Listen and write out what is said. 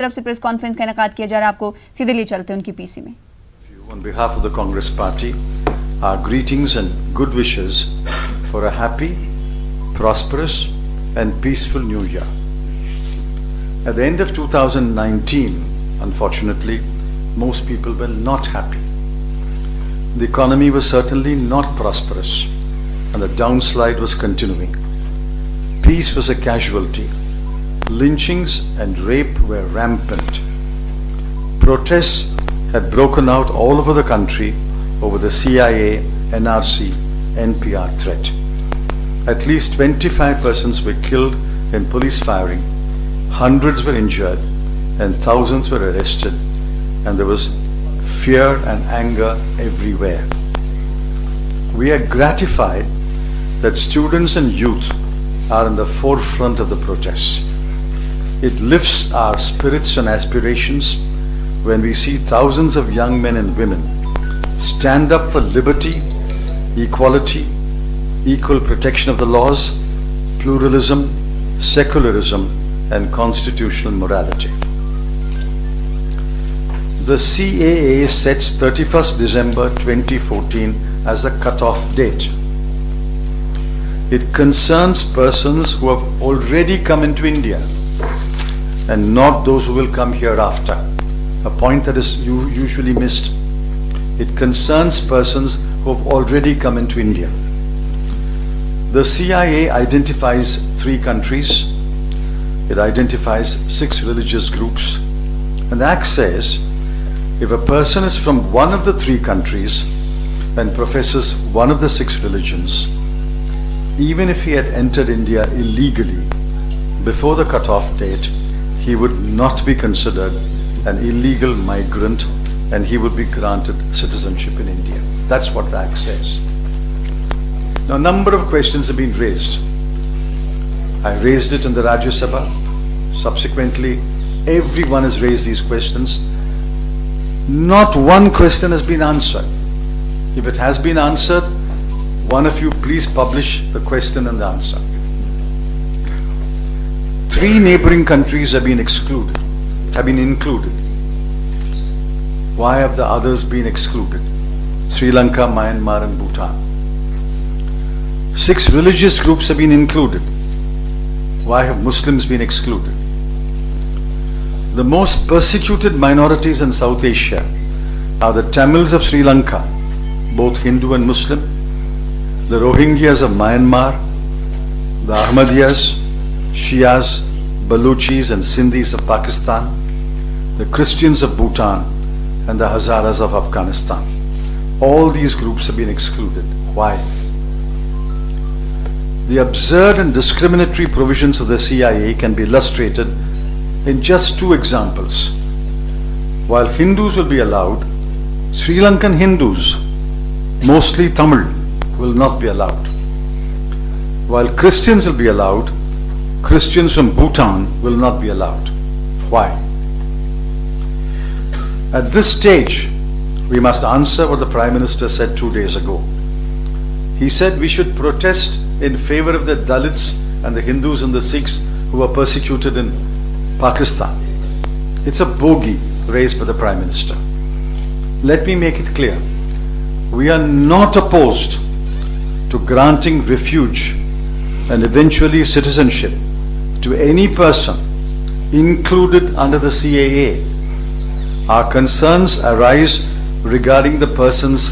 तरफ से press conference का इनेकाद किया जा रहा है, आपको सीधे लिए चलते हैं उनकी पीसी में। On behalf of the Congress Party, our greetings and good wishes for a happy, prosperous and peaceful new year. At the end of 2019, unfortunately, most people were not happy. The economy was certainly not prosperous and the downslide was continuing. Peace was a casualty. Lynchings and rape were rampant. Protests had broken out all over the country over the CIA, NRC, NPR threat. At least 25 persons were killed in police firing, hundreds were injured, and thousands were arrested, and there was fear and anger everywhere. We are gratified that students and youth are in the forefront of the protests. It lifts our spirits and aspirations when we see thousands of young men and women stand up for liberty, equality, equal protection of the laws, pluralism, secularism, and constitutional morality. The CAA sets 31st December 2014 as a cut-off date. It concerns persons who have already come into India and not those who will come hereafter, a point that is usually missed. It concerns persons who have already come into India. The CIA identifies 3 countries. It identifies 6 religious groups. And the Act says, if a person is from one of the 3 countries and professes one of the 6 religions, even if he had entered India illegally before the cut-off date, he would not be considered an illegal migrant and he would be granted citizenship in India. That's what the Act says. Now, a number of questions have been raised. I raised it in the Rajya Sabha. Subsequently, everyone has raised these questions. Not one question has been answered. If it has been answered, one of you please publish the question and the answer. 3 neighboring countries have been excluded, have been included. Why have the others been excluded? Sri Lanka, Myanmar and Bhutan. 6 religious groups have been included. Why have Muslims been excluded? The most persecuted minorities in South Asia are the Tamils of Sri Lanka, both Hindu and Muslim, the Rohingyas of Myanmar, the Ahmadiyyas, Shias, Baluchis and Sindhis of Pakistan, the Christians of Bhutan and the Hazaras of Afghanistan. All these groups have been excluded. Why? The absurd and discriminatory provisions of the CIA can be illustrated in just 2 examples. While Hindus will be allowed, Sri Lankan Hindus, mostly Tamil, will not be allowed. While Christians will be allowed, Christians from Bhutan will not be allowed. Why? At this stage, we must answer what the Prime Minister said 2 days ago. He said we should protest in favor of the Dalits and the Hindus and the Sikhs who are persecuted in Pakistan. It's a bogey raised by the Prime Minister. Let me make it clear. We are not opposed to granting refuge and eventually citizenship to any person included under the CAA. Our concerns arise regarding the persons